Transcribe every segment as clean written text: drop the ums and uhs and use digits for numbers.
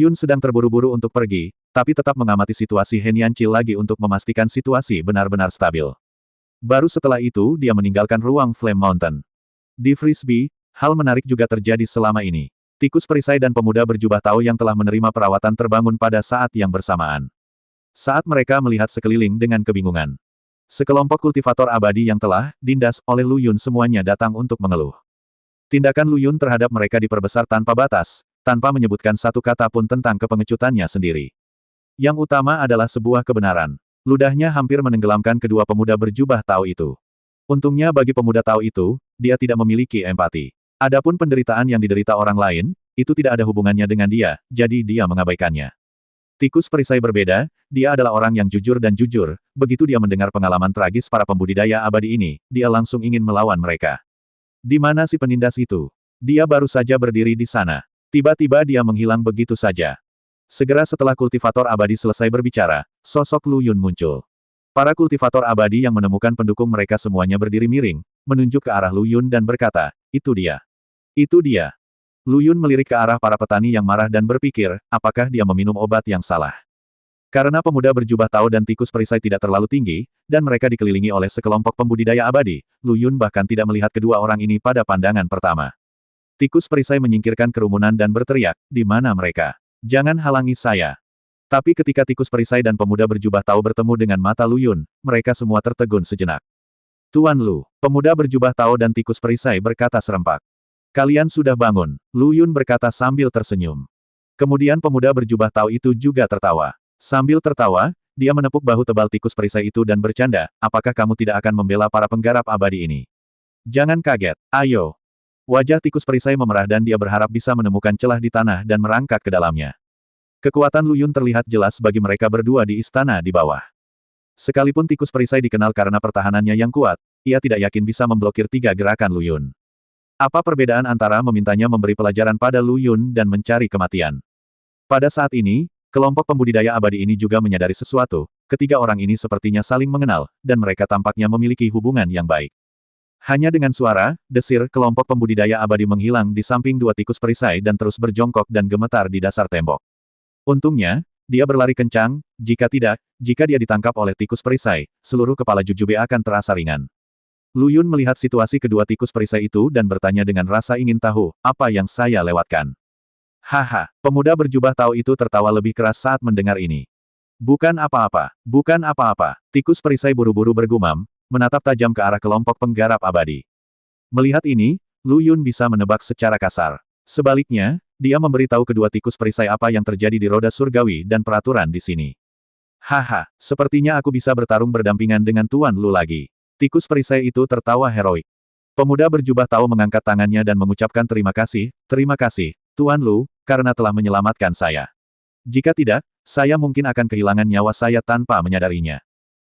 Yun sedang terburu-buru untuk pergi, tapi tetap mengamati situasi Henianchi lagi untuk memastikan situasi benar-benar stabil. Baru setelah itu dia meninggalkan ruang Flame Mountain. Di Frisbee, hal menarik juga terjadi selama ini. Tikus perisai dan pemuda berjubah Tao yang telah menerima perawatan terbangun pada saat yang bersamaan. Saat mereka melihat sekeliling dengan kebingungan. Sekelompok kultivator abadi yang telah ditindas oleh Lu Yun semuanya datang untuk mengeluh. Tindakan Lu Yun terhadap mereka diperbesar tanpa batas, tanpa menyebutkan satu kata pun tentang kepengecutannya sendiri. Yang utama adalah sebuah kebenaran. Ludahnya hampir menenggelamkan kedua pemuda berjubah Tao itu. Untungnya bagi pemuda Tao itu, dia tidak memiliki empati. Adapun penderitaan yang diderita orang lain, itu tidak ada hubungannya dengan dia, jadi dia mengabaikannya. Tikus perisai berbeda, dia adalah orang yang jujur dan jujur, begitu dia mendengar pengalaman tragis para pembudidaya abadi ini, dia langsung ingin melawan mereka. Di mana si penindas itu? Dia baru saja berdiri di sana. Tiba-tiba dia menghilang begitu saja. Segera setelah kultivator abadi selesai berbicara, sosok Lu Yun muncul. Para kultivator abadi yang menemukan pendukung mereka semuanya berdiri miring, menunjuk ke arah Lu Yun dan berkata, "Itu dia. Itu dia." Lu Yun melirik ke arah para petani yang marah dan berpikir, apakah dia meminum obat yang salah. Karena pemuda berjubah Tao dan tikus perisai tidak terlalu tinggi, dan mereka dikelilingi oleh sekelompok pembudidaya abadi, Lu Yun bahkan tidak melihat kedua orang ini pada pandangan pertama. Tikus perisai menyingkirkan kerumunan dan berteriak, "Di mana mereka? Jangan halangi saya." Tapi ketika tikus perisai dan pemuda berjubah Tao bertemu dengan mata Lu Yun, mereka semua tertegun sejenak. "Tuan Lu," pemuda berjubah Tao dan tikus perisai berkata serempak. "Kalian sudah bangun," Lu Yun berkata sambil tersenyum. Kemudian pemuda berjubah Tao itu juga tertawa. Sambil tertawa, dia menepuk bahu tebal tikus perisai itu dan bercanda, "Apakah kamu tidak akan membela para penggarap abadi ini? Jangan kaget, ayo." Wajah tikus perisai memerah dan dia berharap bisa menemukan celah di tanah dan merangkak ke dalamnya. Kekuatan Lu Yun terlihat jelas bagi mereka berdua di istana di bawah. Sekalipun tikus perisai dikenal karena pertahanannya yang kuat, ia tidak yakin bisa memblokir 3 gerakan Lu Yun. Apa perbedaan antara memintanya memberi pelajaran pada Lu Yun dan mencari kematian? Pada saat ini, kelompok pembudidaya abadi ini juga menyadari sesuatu, ketiga orang ini sepertinya saling mengenal, dan mereka tampaknya memiliki hubungan yang baik. Hanya dengan suara, desir, kelompok pembudidaya abadi menghilang di samping 2 tikus perisai dan terus berjongkok dan gemetar di dasar tembok. Untungnya, dia berlari kencang, jika tidak, jika dia ditangkap oleh tikus perisai, seluruh kepala Jujube akan terasa ringan. Lu Yun melihat situasi kedua tikus perisai itu dan bertanya dengan rasa ingin tahu, apa yang saya lewatkan. Haha, pemuda berjubah Tao itu tertawa lebih keras saat mendengar ini. Bukan apa-apa, bukan apa-apa, tikus perisai buru-buru bergumam, menatap tajam ke arah kelompok penggarap abadi. Melihat ini, Lu Yun bisa menebak secara kasar. Sebaliknya, dia memberitahu kedua tikus perisai apa yang terjadi di roda surgawi dan peraturan di sini. Haha, sepertinya aku bisa bertarung berdampingan dengan Tuan Lu lagi. Tikus perisai itu tertawa heroik. Pemuda berjubah Tao mengangkat tangannya dan mengucapkan terima kasih, Tuan Lu, karena telah menyelamatkan saya. Jika tidak, saya mungkin akan kehilangan nyawa saya tanpa menyadarinya.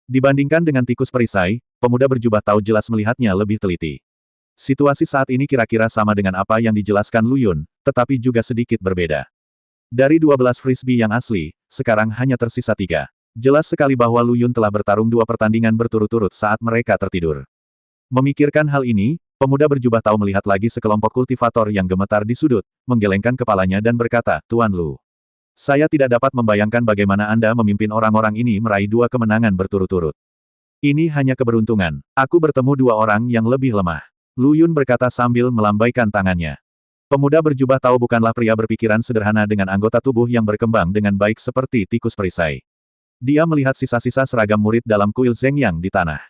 Dibandingkan dengan tikus perisai, pemuda berjubah Tao jelas melihatnya lebih teliti. Situasi saat ini kira-kira sama dengan apa yang dijelaskan Lu Yun, tetapi juga sedikit berbeda. Dari 12 frisbee yang asli, sekarang hanya tersisa 3. Jelas sekali bahwa Lu Yun telah bertarung 2 pertandingan berturut-turut saat mereka tertidur. Memikirkan hal ini, pemuda berjubah Tao melihat lagi sekelompok kultivator yang gemetar di sudut, menggelengkan kepalanya dan berkata, "Tuan Lu. Saya tidak dapat membayangkan bagaimana Anda memimpin orang-orang ini meraih 2 kemenangan berturut-turut. Ini hanya keberuntungan. Aku bertemu 2 orang yang lebih lemah." Lu Yun berkata sambil melambaikan tangannya. Pemuda berjubah Tao bukanlah pria berpikiran sederhana dengan anggota tubuh yang berkembang dengan baik seperti tikus perisai. Dia melihat sisa-sisa seragam murid dalam kuil Zhengyang di tanah.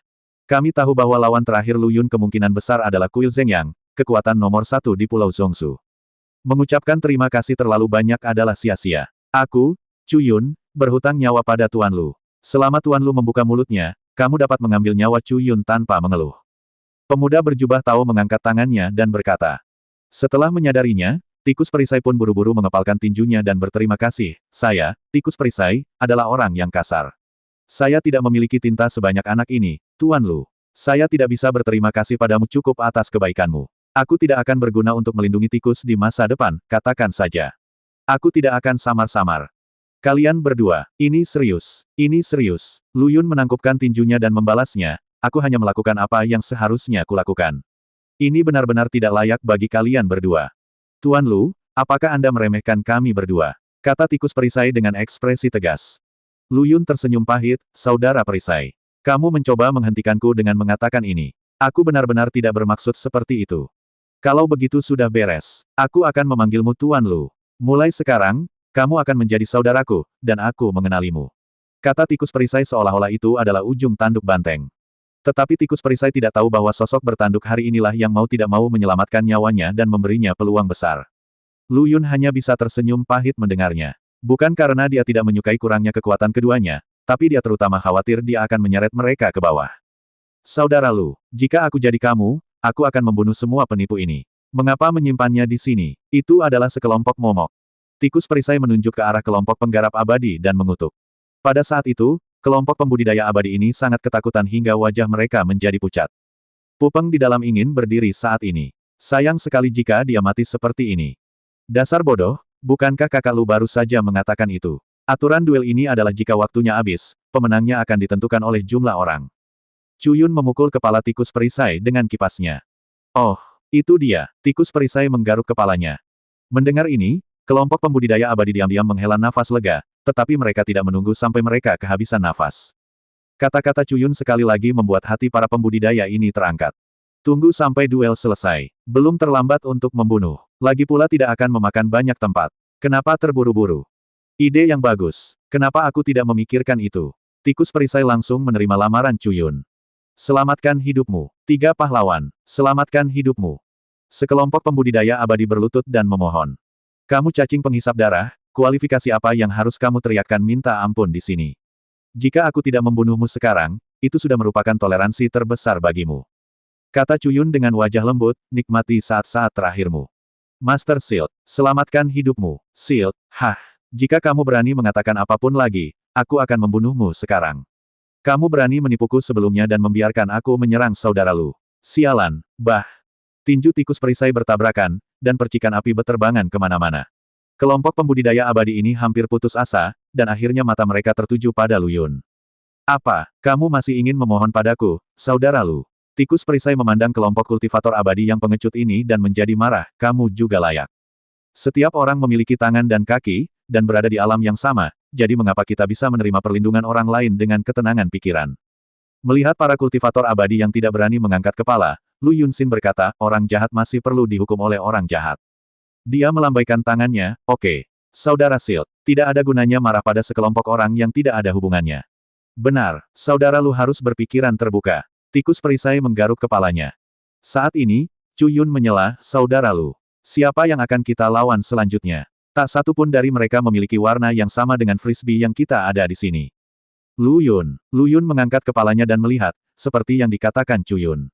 Kami tahu bahwa lawan terakhir Lu Yun kemungkinan besar adalah kuil Zhengyang, kekuatan nomor 1 di Pulau Zhongsu. Mengucapkan terima kasih terlalu banyak adalah sia-sia. Aku, Chu Yun, berhutang nyawa pada Tuan Lu. Selama Tuan Lu membuka mulutnya, kamu dapat mengambil nyawa Chu Yun tanpa mengeluh. Pemuda berjubah Tao mengangkat tangannya dan berkata. Setelah menyadarinya, tikus perisai pun buru-buru mengepalkan tinjunya dan berterima kasih. Saya, tikus perisai, adalah orang yang kasar. Saya tidak memiliki tinta sebanyak anak ini, Tuan Lu. Saya tidak bisa berterima kasih padamu cukup atas kebaikanmu. Aku tidak akan berguna untuk melindungi tikus di masa depan, katakan saja. Aku tidak akan samar-samar. Kalian berdua, ini serius. Ini serius. Lu Yun menangkupkan tinjunya dan membalasnya, aku hanya melakukan apa yang seharusnya kulakukan. Ini benar-benar tidak layak bagi kalian berdua. Tuan Lu, apakah Anda meremehkan kami berdua? Kata tikus perisai dengan ekspresi tegas. Lu Yun tersenyum pahit, saudara perisai. Kamu mencoba menghentikanku dengan mengatakan ini. Aku benar-benar tidak bermaksud seperti itu. Kalau begitu sudah beres. Aku akan memanggilmu Tuan Lu. Mulai sekarang, kamu akan menjadi saudaraku, dan aku mengenalimu. Kata tikus perisai seolah-olah itu adalah ujung tanduk banteng. Tetapi tikus perisai tidak tahu bahwa sosok bertanduk hari inilah yang mau tidak mau menyelamatkan nyawanya dan memberinya peluang besar. Lu Yun hanya bisa tersenyum pahit mendengarnya. Bukan karena dia tidak menyukai kurangnya kekuatan keduanya, tapi dia terutama khawatir dia akan menyeret mereka ke bawah. Saudara Lu, jika aku jadi kamu, aku akan membunuh semua penipu ini. Mengapa menyimpannya di sini? Itu adalah sekelompok momok. Tikus perisai menunjuk ke arah kelompok penggarap abadi dan mengutuk. Pada saat itu, kelompok pembudidaya abadi ini sangat ketakutan hingga wajah mereka menjadi pucat. Pupeng di dalam ingin berdiri saat ini. Sayang sekali jika dia mati seperti ini. Dasar bodoh, bukankah kakak Lu baru saja mengatakan itu? Aturan duel ini adalah jika waktunya habis, pemenangnya akan ditentukan oleh jumlah orang. Chu Yun memukul kepala tikus perisai dengan kipasnya. Oh, itu dia, tikus perisai menggaruk kepalanya. Mendengar ini, kelompok pembudidaya abadi diam-diam menghela nafas lega, tetapi mereka tidak menunggu sampai mereka kehabisan nafas. Kata-kata Chu Yun sekali lagi membuat hati para pembudidaya ini terangkat. Tunggu sampai duel selesai. Belum terlambat untuk membunuh. Lagi pula tidak akan memakan banyak tempat. Kenapa terburu-buru? Ide yang bagus. Kenapa aku tidak memikirkan itu? Tikus perisai langsung menerima lamaran Chu Yun. Selamatkan hidupmu. 3 pahlawan. Selamatkan hidupmu. Sekelompok pembudidaya abadi berlutut dan memohon. Kamu cacing penghisap darah, kualifikasi apa yang harus kamu teriakkan minta ampun di sini? Jika aku tidak membunuhmu sekarang, itu sudah merupakan toleransi terbesar bagimu. Kata Chu Yun dengan wajah lembut, nikmati saat-saat terakhirmu. Master Shield, selamatkan hidupmu. Shield, jika kamu berani mengatakan apapun lagi, aku akan membunuhmu sekarang. Kamu berani menipuku sebelumnya dan membiarkan aku menyerang saudara Lu. Sialan, tinju tikus perisai bertabrakan, dan percikan api beterbangan kemana-mana. Kelompok pembudidaya abadi ini hampir putus asa, dan akhirnya mata mereka tertuju pada Lu Yun. Apa, kamu masih ingin memohon padaku, saudara Lu? Tikus perisai memandang kelompok kultivator abadi yang pengecut ini dan menjadi marah, kamu juga layak. Setiap orang memiliki tangan dan kaki, dan berada di alam yang sama, jadi mengapa kita bisa menerima perlindungan orang lain dengan ketenangan pikiran? Melihat para kultivator abadi yang tidak berani mengangkat kepala, Lu Yunxin berkata, orang jahat masih perlu dihukum oleh orang jahat. Dia melambaikan tangannya, oke. Saudara Shield, tidak ada gunanya marah pada sekelompok orang yang tidak ada hubungannya. Benar, saudara Lu harus berpikiran terbuka. Tikus perisai menggaruk kepalanya. Saat ini, Chu Yun menyela, saudara Lu. Siapa yang akan kita lawan selanjutnya? Tak satu pun dari mereka memiliki warna yang sama dengan frisbee yang kita ada di sini. Lu Yun mengangkat kepalanya dan melihat, seperti yang dikatakan Chu Yun.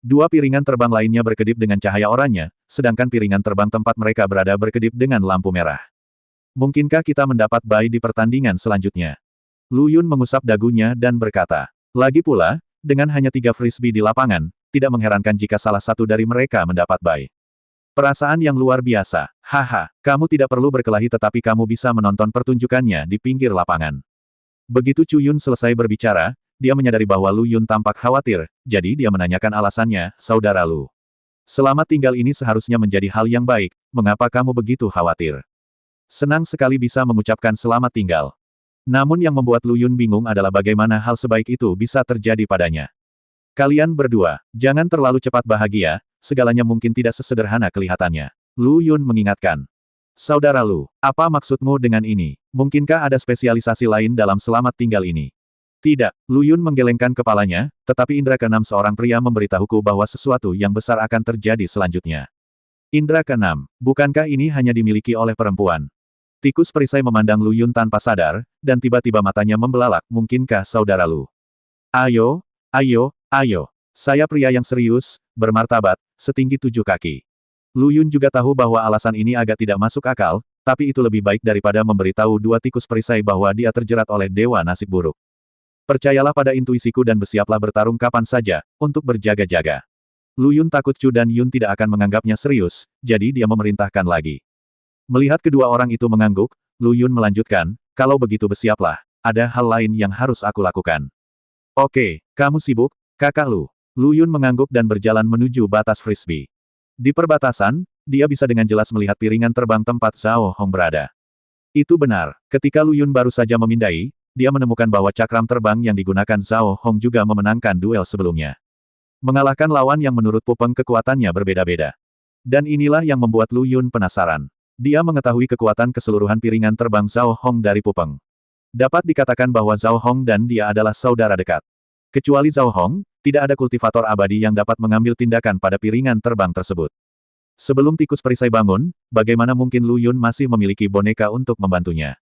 2 piringan terbang lainnya berkedip dengan cahaya oranye, sedangkan piringan terbang tempat mereka berada berkedip dengan lampu merah. Mungkinkah kita mendapat bye di pertandingan selanjutnya? Lu Yun mengusap dagunya dan berkata, lagi pula, dengan hanya 3 frisbee di lapangan, tidak mengherankan jika salah satu dari mereka mendapat bye. Perasaan yang luar biasa. Kamu tidak perlu berkelahi tetapi kamu bisa menonton pertunjukannya di pinggir lapangan. Begitu Chu Yun selesai berbicara, dia menyadari bahwa Lu Yun tampak khawatir, jadi dia menanyakan alasannya, saudara Lu. Selamat tinggal ini seharusnya menjadi hal yang baik, mengapa kamu begitu khawatir? Senang sekali bisa mengucapkan selamat tinggal. Namun yang membuat Lu Yun bingung adalah bagaimana hal sebaik itu bisa terjadi padanya. Kalian berdua, jangan terlalu cepat bahagia, segalanya mungkin tidak sesederhana kelihatannya. Lu Yun mengingatkan. Saudara Lu, apa maksudmu dengan ini? Mungkinkah ada spesialisasi lain dalam selamat tinggal ini? Tidak, Lu Yun menggelengkan kepalanya, tetapi indera keenam seorang pria memberitahuku bahwa sesuatu yang besar akan terjadi selanjutnya. Indera keenam, bukankah ini hanya dimiliki oleh perempuan? Tikus perisai memandang Lu Yun tanpa sadar, dan tiba-tiba matanya membelalak, mungkinkah saudara Lu? Ayo. Saya pria yang serius, bermartabat, setinggi 7 kaki. Lu Yun juga tahu bahwa alasan ini agak tidak masuk akal, tapi itu lebih baik daripada memberitahu 2 tikus perisai bahwa dia terjerat oleh dewa nasib buruk. Percayalah pada intuisiku dan bersiaplah bertarung kapan saja, untuk berjaga-jaga. Lu Yun takut Chu dan Yun tidak akan menganggapnya serius, jadi dia memerintahkan lagi. Melihat kedua orang itu mengangguk, Lu Yun melanjutkan, kalau begitu bersiaplah, ada hal lain yang harus aku lakukan. Oke, kamu sibuk, kakak Lu. Lu Yun mengangguk dan berjalan menuju batas frisbee. Di perbatasan, dia bisa dengan jelas melihat piringan terbang tempat Zhao Hong berada. Itu benar, ketika Lu Yun baru saja memindai, dia menemukan bahwa cakram terbang yang digunakan Zhao Hong juga memenangkan duel sebelumnya. Mengalahkan lawan yang menurut Pupeng kekuatannya berbeda-beda. Dan inilah yang membuat Lu Yun penasaran. Dia mengetahui kekuatan keseluruhan piringan terbang Zhao Hong dari Pupeng. Dapat dikatakan bahwa Zhao Hong dan dia adalah saudara dekat. Kecuali Zhao Hong, tidak ada kultivator abadi yang dapat mengambil tindakan pada piringan terbang tersebut. Sebelum tikus perisai bangun, bagaimana mungkin Lu Yun masih memiliki boneka untuk membantunya?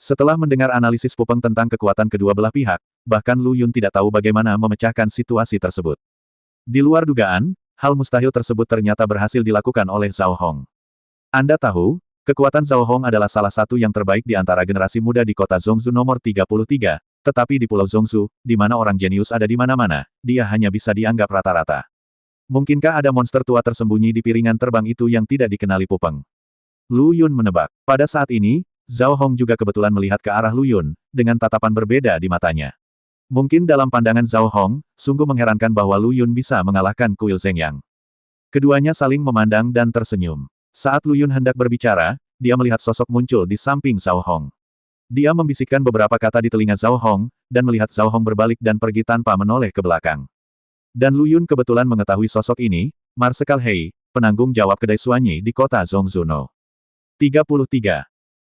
Setelah mendengar analisis Pupeng tentang kekuatan kedua belah pihak, bahkan Lu Yun tidak tahu bagaimana memecahkan situasi tersebut. Di luar dugaan, hal mustahil tersebut ternyata berhasil dilakukan oleh Zhao Hong. Anda tahu, kekuatan Zhao Hong adalah salah satu yang terbaik di antara generasi muda di kota Zhongzhou nomor 33, tetapi di Pulau Zhongzhou, di mana orang jenius ada di mana-mana, dia hanya bisa dianggap rata-rata. Mungkinkah ada monster tua tersembunyi di piringan terbang itu yang tidak dikenali Pupeng? Lu Yun menebak. Pada saat ini, Zhao Hong juga kebetulan melihat ke arah Lu Yun, dengan tatapan berbeda di matanya. Mungkin dalam pandangan Zhao Hong, sungguh mengherankan bahwa Lu Yun bisa mengalahkan kuil Zhengyang. Keduanya saling memandang dan tersenyum. Saat Lu Yun hendak berbicara, dia melihat sosok muncul di samping Zhao Hong. Dia membisikkan beberapa kata di telinga Zhao Hong, dan melihat Zhao Hong berbalik dan pergi tanpa menoleh ke belakang. Dan Lu Yun kebetulan mengetahui sosok ini, Marsekal Hei, penanggung jawab kedai Suanyi di kota Zhongzhou No. 33.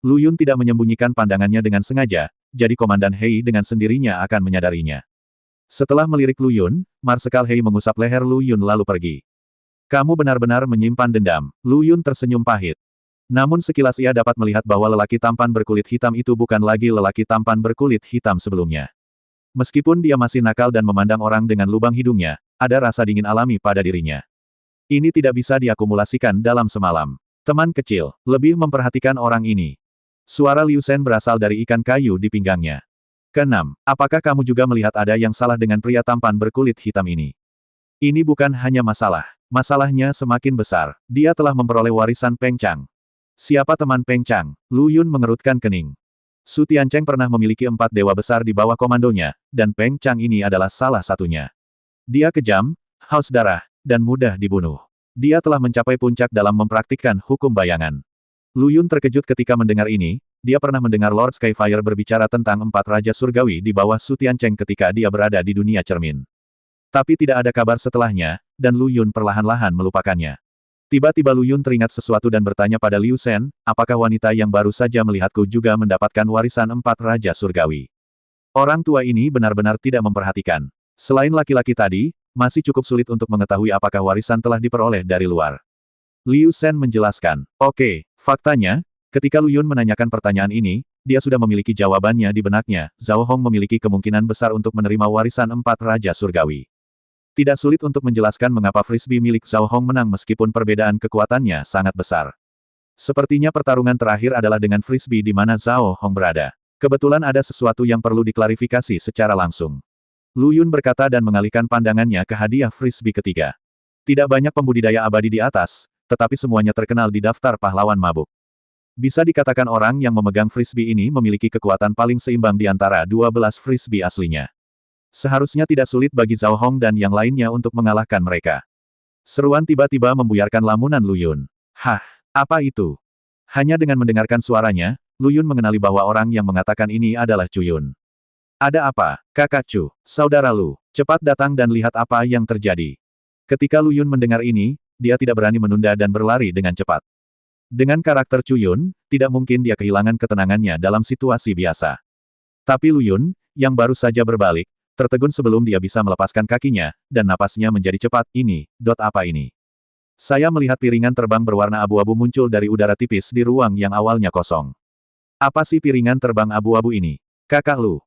Lu Yun tidak menyembunyikan pandangannya dengan sengaja, jadi Komandan Hei dengan sendirinya akan menyadarinya. Setelah melirik Lu Yun, Marsekal Hei mengusap leher Lu Yun lalu pergi. Kamu benar-benar menyimpan dendam, Lu Yun tersenyum pahit. Namun sekilas ia dapat melihat bahwa lelaki tampan berkulit hitam itu bukan lagi lelaki tampan berkulit hitam sebelumnya. Meskipun dia masih nakal dan memandang orang dengan lubang hidungnya, ada rasa dingin alami pada dirinya. Ini tidak bisa diakumulasikan dalam semalam. Teman kecil, lebih memperhatikan orang ini. Suara Liu Shen berasal dari ikan kayu di pinggangnya. Keenam, apakah kamu juga melihat ada yang salah dengan pria tampan berkulit hitam ini? Ini bukan hanya masalah. Masalahnya semakin besar. Dia telah memperoleh warisan Peng Chang. Siapa teman Peng Chang? Lu Yun mengerutkan kening. Su Tiancheng pernah memiliki 4 dewa besar di bawah komandonya, dan Peng Chang ini adalah salah satunya. Dia kejam, haus darah, dan mudah dibunuh. Dia telah mencapai puncak dalam mempraktikkan hukum bayangan. Lu Yun terkejut ketika mendengar ini, dia pernah mendengar Lord Skyfire berbicara tentang 4 raja surgawi di bawah Su Tiancheng ketika dia berada di dunia cermin. Tapi tidak ada kabar setelahnya, dan Lu Yun perlahan-lahan melupakannya. Tiba-tiba Lu Yun teringat sesuatu dan bertanya pada Liu Shen, apakah wanita yang baru saja melihatku juga mendapatkan warisan 4 raja surgawi? Orang tua ini benar-benar tidak memperhatikan. Selain laki-laki tadi, masih cukup sulit untuk mengetahui apakah warisan telah diperoleh dari luar. Liu Shen menjelaskan, oke, faktanya, ketika Lu Yun menanyakan pertanyaan ini, dia sudah memiliki jawabannya di benaknya, Zhao Hong memiliki kemungkinan besar untuk menerima warisan 4 raja surgawi. Tidak sulit untuk menjelaskan mengapa frisbee milik Zhao Hong menang meskipun perbedaan kekuatannya sangat besar. Sepertinya pertarungan terakhir adalah dengan frisbee di mana Zhao Hong berada. Kebetulan ada sesuatu yang perlu diklarifikasi secara langsung. Lu Yun berkata dan mengalihkan pandangannya ke hadiah frisbee ketiga. Tidak banyak pembudidaya abadi di atas, tetapi semuanya terkenal di daftar pahlawan mabuk. Bisa dikatakan orang yang memegang frisbee ini memiliki kekuatan paling seimbang di antara 12 frisbee aslinya. Seharusnya tidak sulit bagi Zhao Hong dan yang lainnya untuk mengalahkan mereka. Seruan tiba-tiba membuyarkan lamunan Lu Yun. Hah, apa itu? Hanya dengan mendengarkan suaranya, Lu Yun mengenali bahwa orang yang mengatakan ini adalah Chu Yun. Ada apa, kakak Chu, saudara Lu? Cepat datang dan lihat apa yang terjadi. Ketika Lu Yun mendengar ini, dia tidak berani menunda dan berlari dengan cepat. Dengan karakter Chu Yun, tidak mungkin dia kehilangan ketenangannya dalam situasi biasa. Tapi Lu Yun, yang baru saja berbalik, tertegun sebelum dia bisa melepaskan kakinya, dan napasnya menjadi cepat. Apa ini? Saya melihat piringan terbang berwarna abu-abu muncul dari udara tipis di ruang yang awalnya kosong. Apa sih piringan terbang abu-abu ini? Kakak Lu.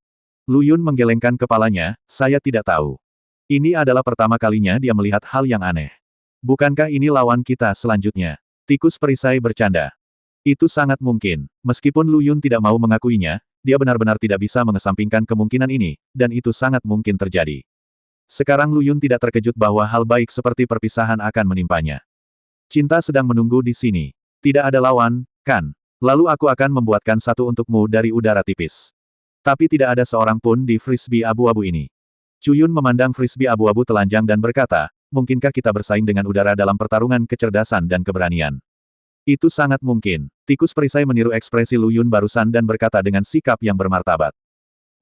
Lu Yun menggelengkan kepalanya, saya tidak tahu. Ini adalah pertama kalinya dia melihat hal yang aneh. Bukankah ini lawan kita selanjutnya? Tikus perisai bercanda. Itu sangat mungkin. Meskipun Lu Yun tidak mau mengakuinya, dia benar-benar tidak bisa mengesampingkan kemungkinan ini, dan itu sangat mungkin terjadi. Sekarang Lu Yun tidak terkejut bahwa hal baik seperti perpisahan akan menimpanya. Cinta sedang menunggu di sini. Tidak ada lawan, kan? Lalu aku akan membuatkan satu untukmu dari udara tipis. Tapi tidak ada seorang pun di frisbee abu-abu ini. Chu Yun memandang frisbee abu-abu telanjang dan berkata, mungkinkah kita bersaing dengan udara dalam pertarungan kecerdasan dan keberanian? Itu sangat mungkin. Tikus perisai meniru ekspresi Lu Yun barusan dan berkata dengan sikap yang bermartabat.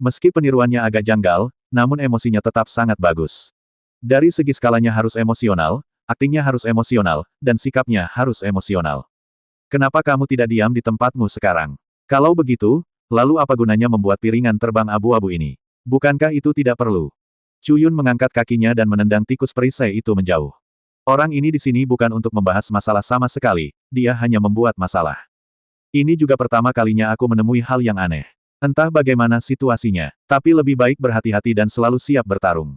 Meski peniruannya agak janggal, namun emosinya tetap sangat bagus. Dari segi skalanya harus emosional, aktingnya harus emosional, dan sikapnya harus emosional. Kenapa kamu tidak diam di tempatmu sekarang? Kalau begitu, lalu apa gunanya membuat piringan terbang abu-abu ini? Bukankah itu tidak perlu? Chu Yun mengangkat kakinya dan menendang tikus perisai itu menjauh. Orang ini di sini bukan untuk membahas masalah sama sekali, dia hanya membuat masalah. Ini juga pertama kalinya aku menemui hal yang aneh. Entah bagaimana situasinya, tapi lebih baik berhati-hati dan selalu siap bertarung.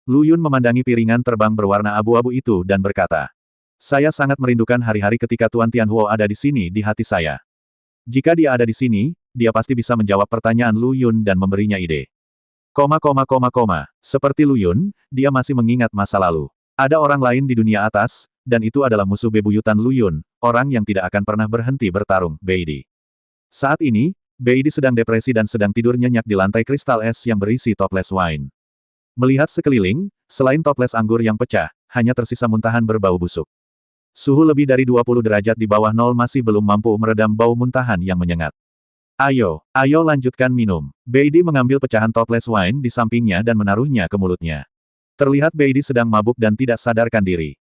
Lu Yun memandangi piringan terbang berwarna abu-abu itu dan berkata, "Saya sangat merindukan hari-hari ketika Tuan Tianhuo ada di sini di hati saya. Jika dia ada di sini, dia pasti bisa menjawab pertanyaan Lu Yun dan memberinya ide." Seperti Lu Yun, dia masih mengingat masa lalu. Ada orang lain di dunia atas, dan itu adalah musuh bebuyutan Lu Yun, orang yang tidak akan pernah berhenti bertarung, Beidi. Saat ini, Beidi sedang depresi dan sedang tidur nyenyak di lantai kristal es yang berisi toples wine. Melihat sekeliling, selain toples anggur yang pecah, hanya tersisa muntahan berbau busuk. Suhu lebih dari 20 derajat di bawah nol masih belum mampu meredam bau muntahan yang menyengat. Ayo lanjutkan minum. Beidi mengambil pecahan toples wine di sampingnya dan menaruhnya ke mulutnya. Terlihat Beidi sedang mabuk dan tidak sadarkan diri.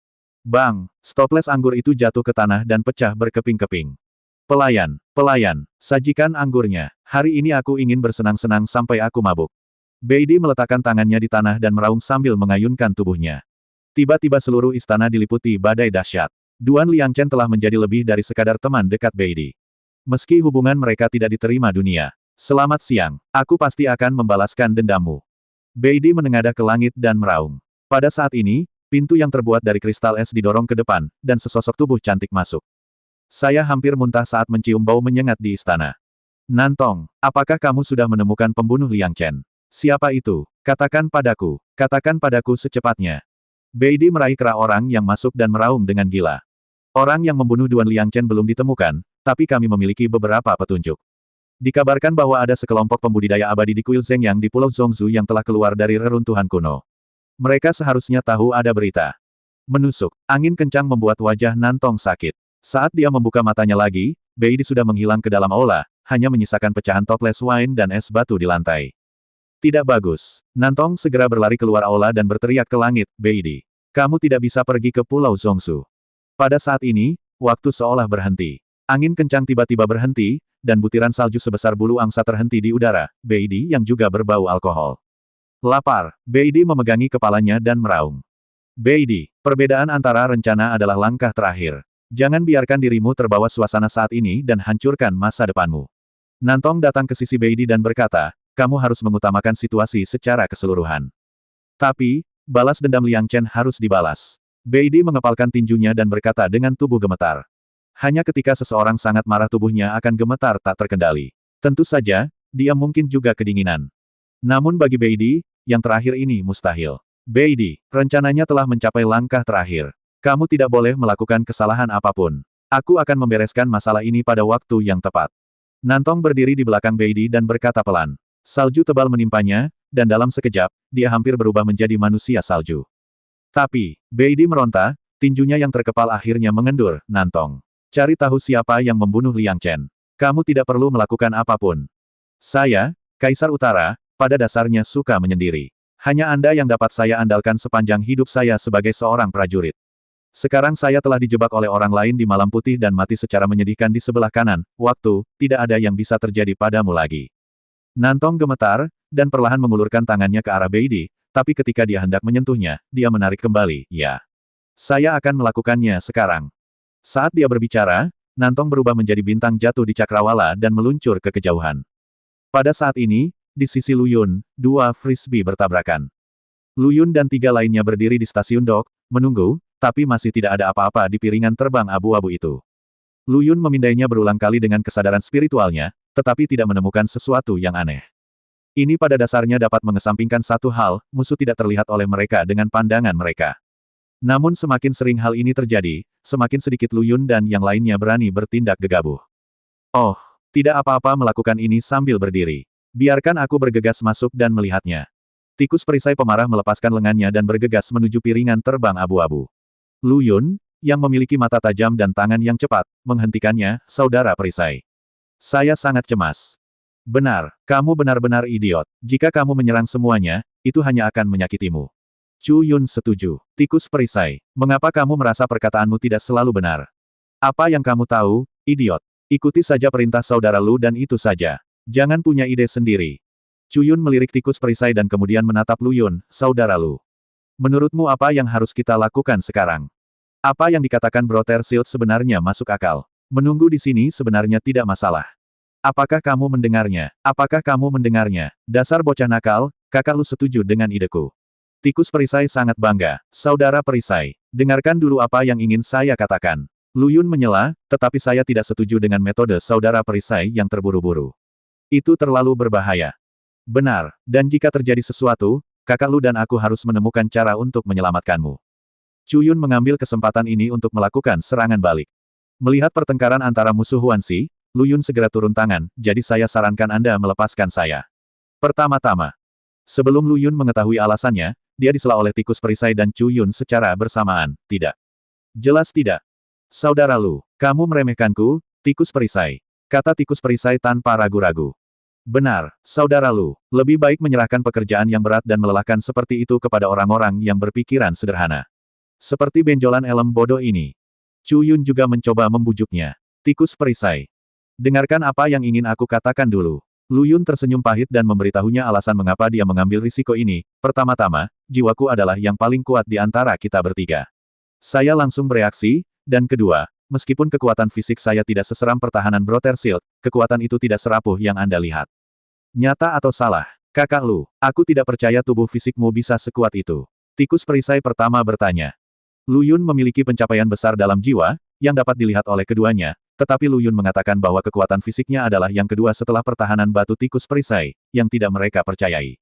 Bang! Toples anggur itu jatuh ke tanah dan pecah berkeping-keping. Pelayan, sajikan anggurnya. Hari ini aku ingin bersenang-senang sampai aku mabuk. Beidi meletakkan tangannya di tanah dan meraung sambil mengayunkan tubuhnya. Tiba-tiba seluruh istana diliputi badai dahsyat. Duan Liangchen telah menjadi lebih dari sekadar teman dekat Beidi. Meski hubungan mereka tidak diterima dunia. Selamat siang, aku pasti akan membalaskan dendammu. Beidi menengadah ke langit dan meraung. Pada saat ini, pintu yang terbuat dari kristal es didorong ke depan, dan sesosok tubuh cantik masuk. Saya hampir muntah saat mencium bau menyengat di istana. Nantong, apakah kamu sudah menemukan pembunuh Liangchen? Siapa itu? Katakan padaku secepatnya. Beidi meraih kera orang yang masuk dan meraung dengan gila. Orang yang membunuh Duan Liangchen belum ditemukan, tapi kami memiliki beberapa petunjuk. Dikabarkan bahwa ada sekelompok pembudidaya abadi di kuil Zhengyang di Pulau Zhongzhou yang telah keluar dari reruntuhan kuno. Mereka seharusnya tahu ada berita. Menusuk, angin kencang membuat wajah Nantong sakit. Saat dia membuka matanya lagi, Beidi sudah menghilang ke dalam aula, hanya menyisakan pecahan toples wine dan es batu di lantai. Tidak bagus. Nantong segera berlari keluar aula dan berteriak ke langit, "Beidi, kamu tidak bisa pergi ke Pulau Zhongzhou." Pada saat ini, waktu seolah berhenti. Angin kencang tiba-tiba berhenti, dan butiran salju sebesar bulu angsa terhenti di udara, Beidi yang juga berbau alkohol. Lapar, Beidi memegangi kepalanya dan meraung. Beidi, perbedaan antara rencana adalah langkah terakhir. Jangan biarkan dirimu terbawa suasana saat ini dan hancurkan masa depanmu. Nantong datang ke sisi Beidi dan berkata, kamu harus mengutamakan situasi secara keseluruhan. Tapi, balas dendam Liangchen harus dibalas. Beidi mengepalkan tinjunya dan berkata dengan tubuh gemetar. Hanya ketika seseorang sangat marah tubuhnya akan gemetar tak terkendali. Tentu saja, dia mungkin juga kedinginan. Namun bagi Beidi, yang terakhir ini mustahil. Beidi, rencananya telah mencapai langkah terakhir. Kamu tidak boleh melakukan kesalahan apapun. Aku akan membereskan masalah ini pada waktu yang tepat. Nantong berdiri di belakang Beidi dan berkata pelan. Salju tebal menimpanya, dan dalam sekejap, dia hampir berubah menjadi manusia salju. Tapi, Beidi meronta, tinjunya yang terkepal akhirnya mengendur, Nantong. Cari tahu siapa yang membunuh Liangchen. Kamu tidak perlu melakukan apapun. Saya, Kaisar Utara, pada dasarnya suka menyendiri. Hanya Anda yang dapat saya andalkan sepanjang hidup saya sebagai seorang prajurit. Sekarang saya telah dijebak oleh orang lain di malam putih dan mati secara menyedihkan di sebelah kanan, waktu, tidak ada yang bisa terjadi padamu lagi. Nantong gemetar, dan perlahan mengulurkan tangannya ke arah Beidi, tapi ketika dia hendak menyentuhnya, dia menarik kembali, ya. Saya akan melakukannya sekarang. Saat dia berbicara, Nantong berubah menjadi bintang jatuh di cakrawala dan meluncur ke kejauhan. Pada saat ini, di sisi Lu Yun, dua frisbee bertabrakan. Lu Yun dan tiga lainnya berdiri di stasiun dok, menunggu, tapi masih tidak ada apa-apa di piringan terbang abu-abu itu. Lu Yun memindainya berulang kali dengan kesadaran spiritualnya, tetapi tidak menemukan sesuatu yang aneh. Ini pada dasarnya dapat mengesampingkan satu hal, musuh tidak terlihat oleh mereka dengan pandangan mereka. Namun semakin sering hal ini terjadi, semakin sedikit Lu Yun dan yang lainnya berani bertindak gegabah. Oh, tidak apa-apa melakukan ini sambil berdiri. Biarkan aku bergegas masuk dan melihatnya. Tikus perisai pemarah melepaskan lengannya dan bergegas menuju piringan terbang abu-abu. Lu Yun, yang memiliki mata tajam dan tangan yang cepat, menghentikannya, saudara perisai. Saya sangat cemas. Benar, kamu benar-benar idiot. Jika kamu menyerang semuanya, itu hanya akan menyakitimu. Chu Yun setuju. Tikus perisai, mengapa kamu merasa perkataanmu tidak selalu benar? Apa yang kamu tahu, idiot? Ikuti saja perintah saudara Lu dan itu saja. Jangan punya ide sendiri. Chu Yun melirik tikus perisai dan kemudian menatap Lu Yun, saudara Lu. Menurutmu apa yang harus kita lakukan sekarang? Apa yang dikatakan Brother Shield sebenarnya masuk akal. Menunggu di sini sebenarnya tidak masalah. Apakah kamu mendengarnya? Apakah kamu mendengarnya? Dasar bocah nakal, kakak Lu setuju dengan ideku. Tikus perisai sangat bangga. Saudara perisai, dengarkan dulu apa yang ingin saya katakan. Lu Yun menyela, tetapi saya tidak setuju dengan metode saudara perisai yang terburu-buru. Itu terlalu berbahaya. Benar, dan jika terjadi sesuatu, kakak Lu dan aku harus menemukan cara untuk menyelamatkanmu. Chu Yun mengambil kesempatan ini untuk melakukan serangan balik. Melihat pertengkaran antara musuh Huan Xi, Lu Yun segera turun tangan, jadi saya sarankan Anda melepaskan saya. Pertama-tama, sebelum Lu Yun mengetahui alasannya, dia disela oleh tikus perisai dan Chu Yun secara bersamaan. Tidak. Jelas tidak. Saudara Lu, kamu meremehkanku, tikus perisai. Kata tikus perisai tanpa ragu-ragu. Benar, saudara Lu, lebih baik menyerahkan pekerjaan yang berat dan melelahkan seperti itu kepada orang-orang yang berpikiran sederhana. Seperti benjolan elem bodoh ini. Chu Yun juga mencoba membujuknya. Tikus perisai. Dengarkan apa yang ingin aku katakan dulu. Lu Yun tersenyum pahit dan memberitahunya alasan mengapa dia mengambil risiko ini. Pertama-tama, jiwaku adalah yang paling kuat di antara kita bertiga. Saya langsung bereaksi, dan kedua, meskipun kekuatan fisik saya tidak seseram pertahanan Brother Shield, kekuatan itu tidak serapuh yang Anda lihat. Nyata atau salah? Kakak Lu, aku tidak percaya tubuh fisikmu bisa sekuat itu. Tikus perisai pertama bertanya. Lu Yun memiliki pencapaian besar dalam jiwa, yang dapat dilihat oleh keduanya, tetapi Lu Yun mengatakan bahwa kekuatan fisiknya adalah yang kedua setelah pertahanan batu tikus perisai, yang tidak mereka percayai.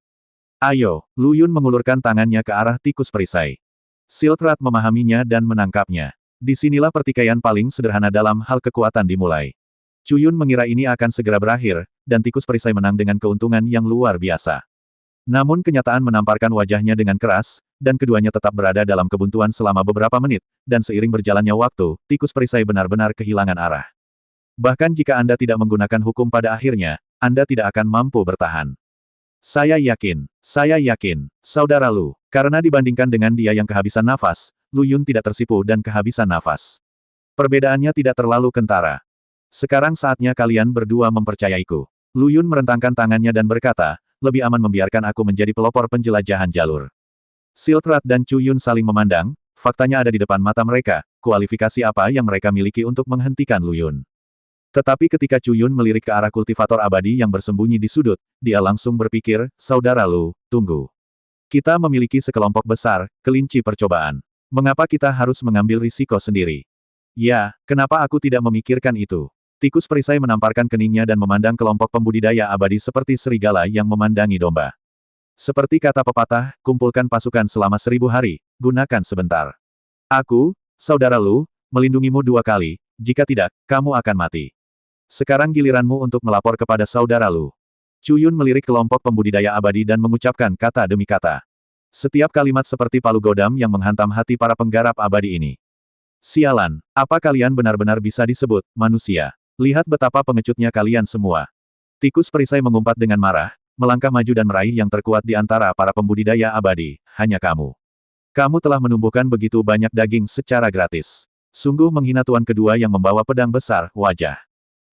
Ayo, Lu Yun mengulurkan tangannya ke arah tikus perisai. Siltrat memahaminya dan menangkapnya. Disinilah pertikaian paling sederhana dalam hal kekuatan dimulai. Chu Yun mengira ini akan segera berakhir, dan tikus perisai menang dengan keuntungan yang luar biasa. Namun kenyataan menamparkan wajahnya dengan keras, dan keduanya tetap berada dalam kebuntuan selama beberapa menit, dan seiring berjalannya waktu, tikus perisai benar-benar kehilangan arah. Bahkan jika Anda tidak menggunakan hukum pada akhirnya, Anda tidak akan mampu bertahan. Saya yakin, saudara Lu, karena dibandingkan dengan dia yang kehabisan nafas, Lu Yun tidak tersipu dan kehabisan nafas. Perbedaannya tidak terlalu kentara. Sekarang saatnya kalian berdua mempercayaiku. Lu Yun merentangkan tangannya dan berkata, lebih aman membiarkan aku menjadi pelopor penjelajahan jalur. Siltrat dan Chu Yun saling memandang, faktanya ada di depan mata mereka, kualifikasi apa yang mereka miliki untuk menghentikan Lu Yun. Tetapi ketika Chu Yun melirik ke arah kultivator abadi yang bersembunyi di sudut, dia langsung berpikir, saudara Lu, tunggu. Kita memiliki sekelompok besar, kelinci percobaan. Mengapa kita harus mengambil risiko sendiri? Ya, kenapa aku tidak memikirkan itu? Tikus perisai menamparkan keningnya dan memandang kelompok pembudidaya abadi seperti serigala yang memandangi domba. Seperti kata pepatah, kumpulkan pasukan selama 1000 hari, gunakan sebentar. Aku, saudara Lu, melindungimu 2 kali, jika tidak, kamu akan mati. Sekarang giliranmu untuk melapor kepada saudara Lu. Chu Yun melirik kelompok pembudidaya abadi dan mengucapkan kata demi kata. Setiap kalimat seperti palu godam yang menghantam hati para penggarap abadi ini. Sialan, apa kalian benar-benar bisa disebut manusia? Lihat betapa pengecutnya kalian semua. Tikus perisai mengumpat dengan marah, melangkah maju dan meraih yang terkuat di antara para pembudidaya abadi, hanya kamu. Kamu telah menumbuhkan begitu banyak daging secara gratis. Sungguh menghina tuan kedua yang membawa pedang besar, wajah.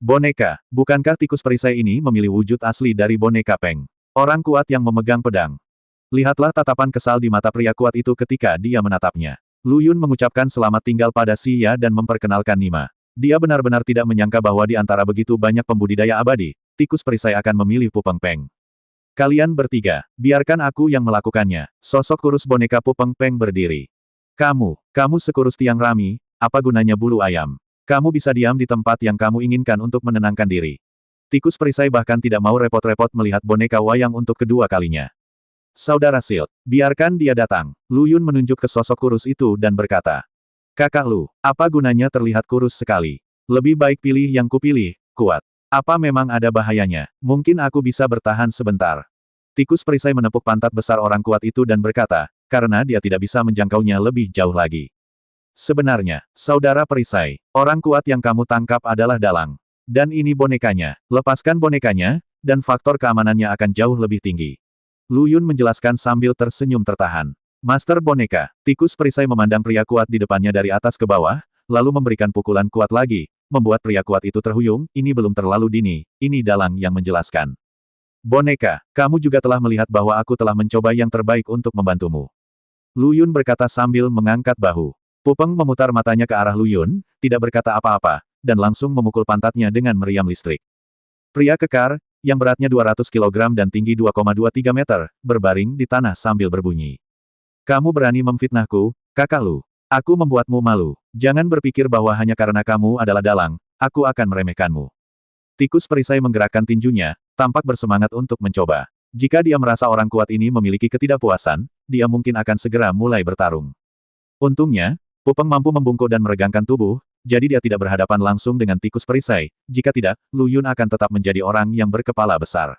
Boneka, bukankah tikus perisai ini memilih wujud asli dari boneka Peng? Orang kuat yang memegang pedang. Lihatlah tatapan kesal di mata pria kuat itu ketika dia menatapnya. Lu Yun mengucapkan selamat tinggal pada Si Ya dan memperkenalkan Nima. Dia benar-benar tidak menyangka bahwa di antara begitu banyak pembudidaya abadi, tikus perisai akan memilih Pupeng Peng. Kalian bertiga, biarkan aku yang melakukannya. Sosok kurus boneka Pupeng Peng berdiri. Kamu sekurus tiang rami, apa gunanya bulu ayam? Kamu bisa diam di tempat yang kamu inginkan untuk menenangkan diri. Tikus perisai bahkan tidak mau repot-repot melihat boneka wayang untuk kedua kalinya. Saudara Shield, biarkan dia datang. Lu Yun menunjuk ke sosok kurus itu dan berkata. Kakak Lu, apa gunanya terlihat kurus sekali? Lebih baik pilih yang kupilih, kuat. Apa memang ada bahayanya? Mungkin aku bisa bertahan sebentar. Tikus perisai menepuk pantat besar orang kuat itu dan berkata, karena dia tidak bisa menjangkaunya lebih jauh lagi. Sebenarnya, saudara perisai, orang kuat yang kamu tangkap adalah dalang. Dan ini bonekanya. Lepaskan bonekanya, dan faktor keamanannya akan jauh lebih tinggi. Lu Yun menjelaskan sambil tersenyum tertahan. Master boneka, tikus perisai memandang pria kuat di depannya dari atas ke bawah, lalu memberikan pukulan kuat lagi, membuat pria kuat itu terhuyung. Ini belum terlalu dini, ini dalang yang menjelaskan. Boneka, kamu juga telah melihat bahwa aku telah mencoba yang terbaik untuk membantumu. Lu Yun berkata sambil mengangkat bahu. Pupeng memutar matanya ke arah Lu Yun, tidak berkata apa-apa, dan langsung memukul pantatnya dengan meriam listrik. Pria kekar, yang beratnya 200 kg dan tinggi 2,23 meter, berbaring di tanah sambil berbunyi. Kamu berani memfitnahku, kakak Lu. Aku membuatmu malu. Jangan berpikir bahwa hanya karena kamu adalah dalang, aku akan meremehkanmu. Tikus perisai menggerakkan tinjunya, tampak bersemangat untuk mencoba. Jika dia merasa orang kuat ini memiliki ketidakpuasan, dia mungkin akan segera mulai bertarung. Untungnya, Pupeng mampu membungkuk dan meregangkan tubuh, jadi dia tidak berhadapan langsung dengan tikus perisai. Jika tidak, Lu Yun akan tetap menjadi orang yang berkepala besar.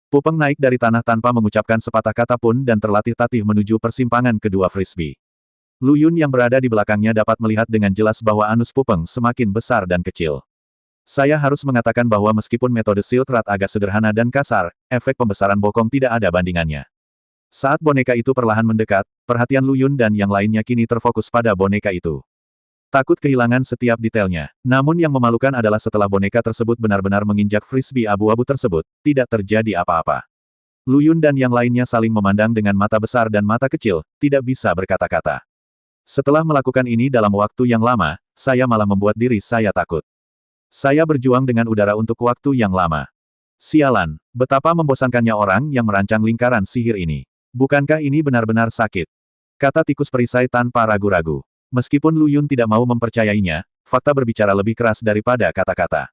Pupeng naik dari tanah tanpa mengucapkan sepatah kata pun dan terlatih-tatih menuju persimpangan kedua frisbee. Lu Yun yang berada di belakangnya dapat melihat dengan jelas bahwa anus Pupeng semakin besar dan kecil. Saya harus mengatakan bahwa meskipun metode Silk Rat agak sederhana dan kasar, efek pembesaran bokong tidak ada bandingannya. Saat boneka itu perlahan mendekat, perhatian Lu Yun dan yang lainnya kini terfokus pada boneka itu. Takut kehilangan setiap detailnya. Namun yang memalukan adalah setelah boneka tersebut benar-benar menginjak frisbee abu-abu tersebut, tidak terjadi apa-apa. Lu Yun dan yang lainnya saling memandang dengan mata besar dan mata kecil, tidak bisa berkata-kata. Setelah melakukan ini dalam waktu yang lama, saya malah membuat diri saya takut. Saya berjuang dengan udara untuk waktu yang lama. Sialan, betapa membosankannya orang yang merancang lingkaran sihir ini. Bukankah ini benar-benar sakit? Kata tikus perisai tanpa ragu-ragu. Meskipun Lu Yun tidak mau mempercayainya, fakta berbicara lebih keras daripada kata-kata.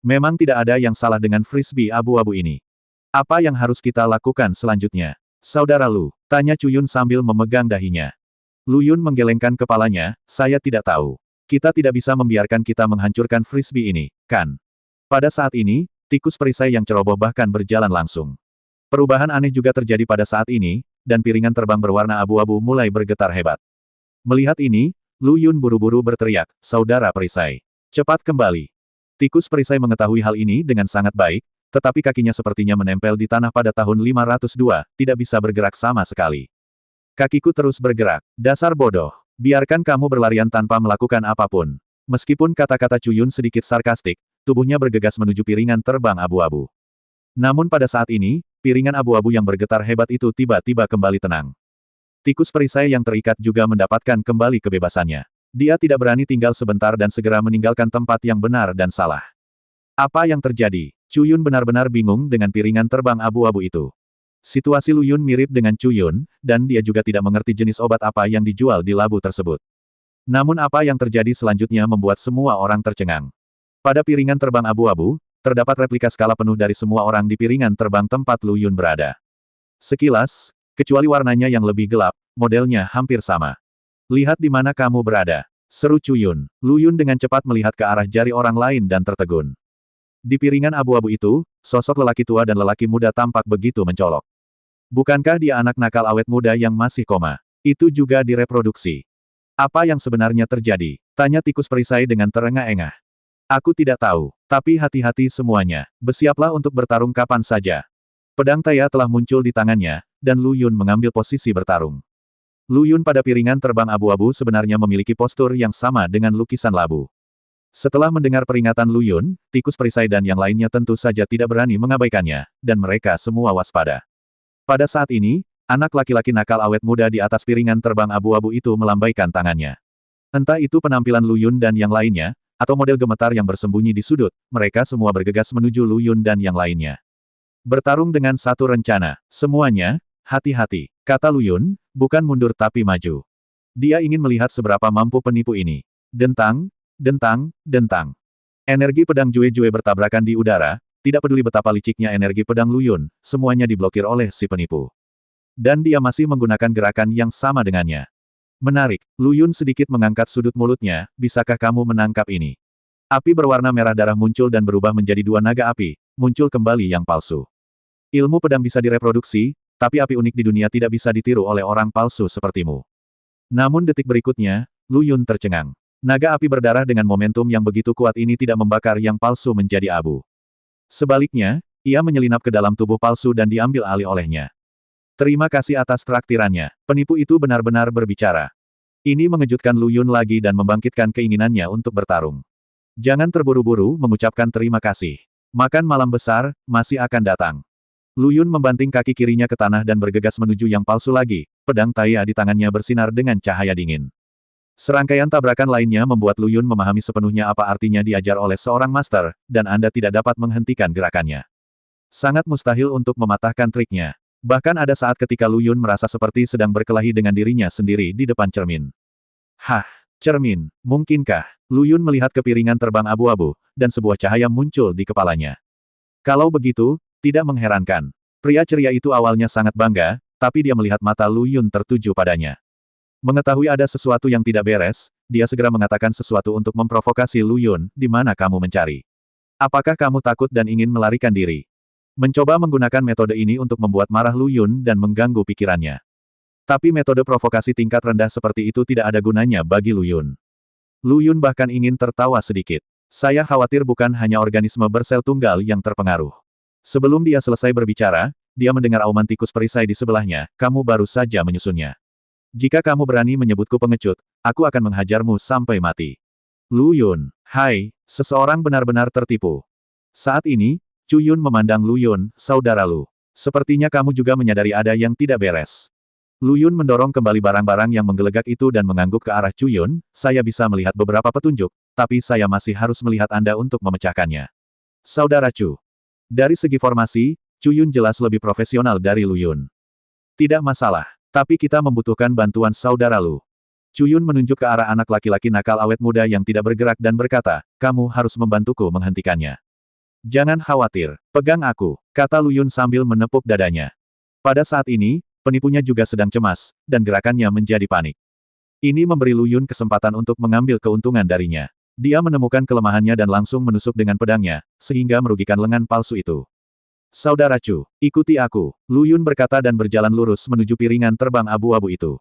Memang tidak ada yang salah dengan frisbee abu-abu ini. Apa yang harus kita lakukan selanjutnya? Saudara Lu, tanya Cu Yun sambil memegang dahinya. Lu Yun menggelengkan kepalanya, saya tidak tahu. Kita tidak bisa membiarkan kita menghancurkan frisbee ini, kan? Pada saat ini, tikus perisai yang ceroboh bahkan berjalan langsung. Perubahan aneh juga terjadi pada saat ini, dan piringan terbang berwarna abu-abu mulai bergetar hebat. Melihat ini, Lu Yun buru-buru berteriak, saudara perisai. Cepat kembali. Tikus perisai mengetahui hal ini dengan sangat baik, tetapi kakinya sepertinya menempel di tanah pada tahun 502, tidak bisa bergerak sama sekali. Kakiku terus bergerak. Dasar bodoh. Biarkan kamu berlarian tanpa melakukan apapun. Meskipun kata-kata Cu Yun sedikit sarkastik, tubuhnya bergegas menuju piringan terbang abu-abu. Namun pada saat ini, piringan abu-abu yang bergetar hebat itu tiba-tiba kembali tenang. Tikus perisai yang terikat juga mendapatkan kembali kebebasannya. Dia tidak berani tinggal sebentar dan segera meninggalkan tempat yang benar dan salah. Apa yang terjadi? Cu Yun benar-benar bingung dengan piringan terbang abu-abu itu. Situasi Lu Yun mirip dengan Cu Yun, dan dia juga tidak mengerti jenis obat apa yang dijual di labu tersebut. Namun apa yang terjadi selanjutnya membuat semua orang tercengang. Pada piringan terbang abu-abu, terdapat replika skala penuh dari semua orang di piringan terbang tempat Lu Yun berada. Sekilas, kecuali warnanya yang lebih gelap, modelnya hampir sama. Lihat di mana kamu berada. Seru Cu Yun. Lu Yun dengan cepat melihat ke arah jari orang lain dan tertegun. Di piringan abu-abu itu, sosok lelaki tua dan lelaki muda tampak begitu mencolok. Bukankah dia anak nakal awet muda yang masih koma? Itu juga direproduksi. Apa yang sebenarnya terjadi? Tanya tikus perisai dengan terengah-engah. Aku tidak tahu. Tapi hati-hati semuanya. Bersiaplah untuk bertarung kapan saja. Pedang Taya telah muncul di tangannya, dan Lu Yun mengambil posisi bertarung. Lu Yun pada piringan terbang abu-abu sebenarnya memiliki postur yang sama dengan lukisan labu. Setelah mendengar peringatan Lu Yun, tikus perisai dan yang lainnya tentu saja tidak berani mengabaikannya, dan mereka semua waspada. Pada saat ini, anak laki-laki nakal awet muda di atas piringan terbang abu-abu itu melambaikan tangannya. Entah itu penampilan Lu Yun dan yang lainnya, atau model gemetar yang bersembunyi di sudut, mereka semua bergegas menuju Lu Yun dan yang lainnya. Bertarung dengan satu rencana. Semuanya, hati-hati, kata Lu Yun, bukan mundur tapi maju. Dia ingin melihat seberapa mampu penipu ini. Dentang, dentang, dentang. Energi pedang Jue-Jue bertabrakan di udara, tidak peduli betapa liciknya energi pedang Lu Yun, semuanya diblokir oleh si penipu. Dan dia masih menggunakan gerakan yang sama dengannya. Menarik, Lu Yun sedikit mengangkat sudut mulutnya, bisakah kamu menangkap ini? Api berwarna merah darah muncul dan berubah menjadi dua naga api, muncul kembali yang palsu. Ilmu pedang bisa direproduksi, tapi api unik di dunia tidak bisa ditiru oleh orang palsu sepertimu. Namun detik berikutnya, Lu Yun tercengang. Naga api berdarah dengan momentum yang begitu kuat ini tidak membakar yang palsu menjadi abu. Sebaliknya, ia menyelinap ke dalam tubuh palsu dan diambil alih olehnya. Terima kasih atas traktirannya. Penipu itu benar-benar berbicara. Ini mengejutkan Lu Yun lagi dan membangkitkan keinginannya untuk bertarung. Jangan terburu-buru mengucapkan terima kasih. Makan malam besar masih akan datang. Lu Yun membanting kaki kirinya ke tanah dan bergegas menuju yang palsu lagi. Pedang Taya di tangannya bersinar dengan cahaya dingin. Serangkaian tabrakan lainnya membuat Lu Yun memahami sepenuhnya apa artinya diajar oleh seorang master, dan Anda tidak dapat menghentikan gerakannya. Sangat mustahil untuk mematahkan triknya. Bahkan ada saat ketika Lu Yun merasa seperti sedang berkelahi dengan dirinya sendiri di depan cermin. Hah, cermin, mungkinkah? Lu Yun melihat kepiringan terbang abu-abu, dan sebuah cahaya muncul di kepalanya. Kalau begitu, tidak mengherankan. Pria ceria itu awalnya sangat bangga, tapi dia melihat mata Lu Yun tertuju padanya. Mengetahui ada sesuatu yang tidak beres, dia segera mengatakan sesuatu untuk memprovokasi Lu Yun, di mana kamu mencari? Apakah kamu takut dan ingin melarikan diri? Mencoba menggunakan metode ini untuk membuat marah Lu Yun dan mengganggu pikirannya. Tapi metode provokasi tingkat rendah seperti itu tidak ada gunanya bagi Lu Yun. Lu Yun bahkan ingin tertawa sedikit. Saya khawatir bukan hanya organisme bersel tunggal yang terpengaruh. Sebelum dia selesai berbicara, dia mendengar auman tikus perisai di sebelahnya, kamu baru saja menyusunnya. Jika kamu berani menyebutku pengecut, aku akan menghajarmu sampai mati. Lu Yun, hai, seseorang benar-benar tertipu. Saat ini, Chu Yun memandang Lu Yun, saudara Lu. Sepertinya kamu juga menyadari ada yang tidak beres. Lu Yun mendorong kembali barang-barang yang menggelegak itu dan mengangguk ke arah Chu Yun, saya bisa melihat beberapa petunjuk, tapi saya masih harus melihat Anda untuk memecahkannya. Saudara Chu. Dari segi formasi, Chu Yun jelas lebih profesional dari Lu Yun. Tidak masalah. Tapi kita membutuhkan bantuan saudara Lu. Chu Yun menunjuk ke arah anak laki-laki nakal awet muda yang tidak bergerak dan berkata, kamu harus membantuku menghentikannya. Jangan khawatir, pegang aku, kata Lu Yun sambil menepuk dadanya. Pada saat ini, penipunya juga sedang cemas, dan gerakannya menjadi panik. Ini memberi Lu Yun kesempatan untuk mengambil keuntungan darinya. Dia menemukan kelemahannya dan langsung menusuk dengan pedangnya, sehingga merugikan lengan palsu itu. Saudara Chu, ikuti aku, Lu Yun berkata dan berjalan lurus menuju piringan terbang abu-abu itu.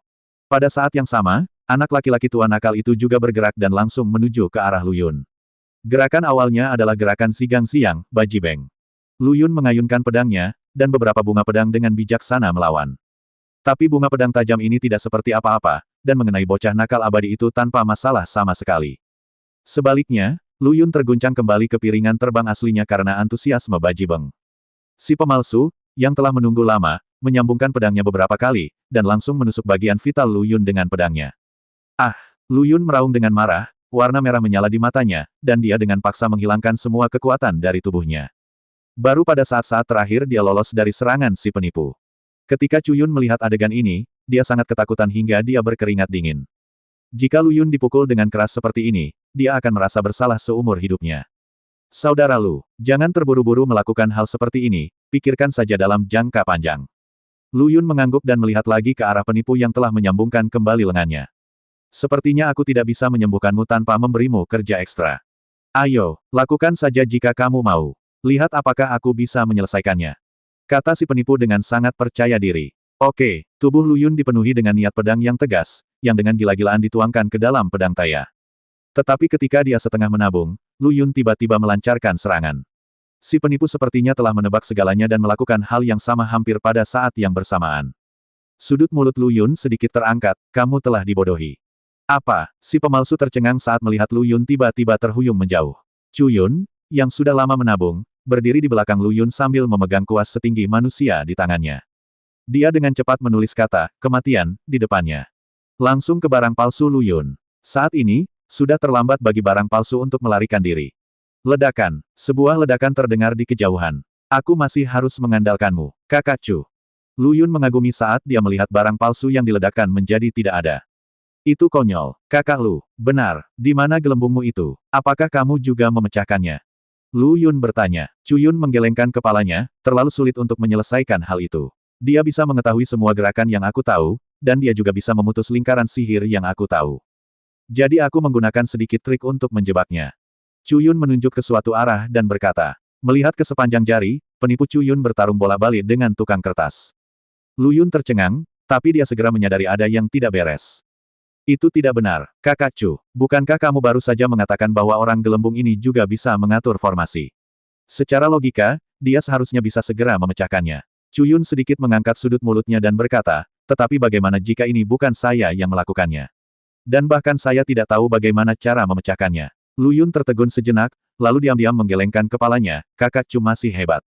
Pada saat yang sama, anak laki-laki tua nakal itu juga bergerak dan langsung menuju ke arah Lu Yun. Gerakan awalnya adalah gerakan Sigang Siang, Bajibeng. Lu Yun mengayunkan pedangnya, dan beberapa bunga pedang dengan bijaksana melawan. Tapi bunga pedang tajam ini tidak seperti apa-apa, dan mengenai bocah nakal abadi itu tanpa masalah sama sekali. Sebaliknya, Lu Yun terguncang kembali ke piringan terbang aslinya karena antusiasme Bajibeng. Si pemalsu, yang telah menunggu lama, menyambungkan pedangnya beberapa kali, dan langsung menusuk bagian vital Lu Yun dengan pedangnya. Ah! Lu Yun meraung dengan marah, warna merah menyala di matanya, dan dia dengan paksa menghilangkan semua kekuatan dari tubuhnya. Baru pada saat-saat terakhir dia lolos dari serangan si penipu. Ketika Chu Yun melihat adegan ini, dia sangat ketakutan hingga dia berkeringat dingin. Jika Lu Yun dipukul dengan keras seperti ini, dia akan merasa bersalah seumur hidupnya. Saudara Lu, jangan terburu-buru melakukan hal seperti ini, pikirkan saja dalam jangka panjang. Lu Yun mengangguk dan melihat lagi ke arah penipu yang telah menyambungkan kembali lengannya. Sepertinya aku tidak bisa menyembuhkanmu tanpa memberimu kerja ekstra. Ayo, lakukan saja jika kamu mau. Lihat apakah aku bisa menyelesaikannya. Kata si penipu dengan sangat percaya diri. Oke, tubuh Lu Yun dipenuhi dengan niat pedang yang tegas, yang dengan gila-gilaan dituangkan ke dalam pedang Taya. Tetapi ketika dia setengah menabung, Lu Yun tiba-tiba melancarkan serangan. Si penipu sepertinya telah menebak segalanya dan melakukan hal yang sama hampir pada saat yang bersamaan. Sudut mulut Lu Yun sedikit terangkat, kamu telah dibodohi. Apa? Si pemalsu tercengang saat melihat Lu Yun tiba-tiba terhuyung menjauh. Chu Yun, yang sudah lama menabung, berdiri di belakang Lu Yun sambil memegang kuas setinggi manusia di tangannya. Dia dengan cepat menulis kata, kematian, di depannya. Langsung ke barang palsu Lu Yun. Saat ini, sudah terlambat bagi barang palsu untuk melarikan diri. Ledakan. Sebuah ledakan terdengar di kejauhan. Aku masih harus mengandalkanmu, Kakak Chu. Lu Yun mengagumi saat dia melihat barang palsu yang diledakkan menjadi tidak ada. Itu konyol. Kakak Lu, benar. Di mana gelembungmu itu? Apakah kamu juga memecahkannya? Lu Yun bertanya. Chu Yun menggelengkan kepalanya, terlalu sulit untuk menyelesaikan hal itu. Dia bisa mengetahui semua gerakan yang aku tahu, dan dia juga bisa memutus lingkaran sihir yang aku tahu. Jadi aku menggunakan sedikit trik untuk menjebaknya. Chu Yun menunjuk ke suatu arah dan berkata. Melihat ke sepanjang jari, penipu Chu Yun bertarung bola-balik dengan tukang kertas. Lu Yun tercengang, tapi dia segera menyadari ada yang tidak beres. Itu tidak benar, Kakak Chu. Bukankah kamu baru saja mengatakan bahwa orang gelembung ini juga bisa mengatur formasi? Secara logika, dia seharusnya bisa segera memecahkannya. Chu Yun sedikit mengangkat sudut mulutnya dan berkata, tetapi bagaimana jika ini bukan saya yang melakukannya? Dan bahkan saya tidak tahu bagaimana cara memecahkannya. Lu Yun tertegun sejenak, lalu diam-diam menggelengkan kepalanya, Kakak Chu masih hebat.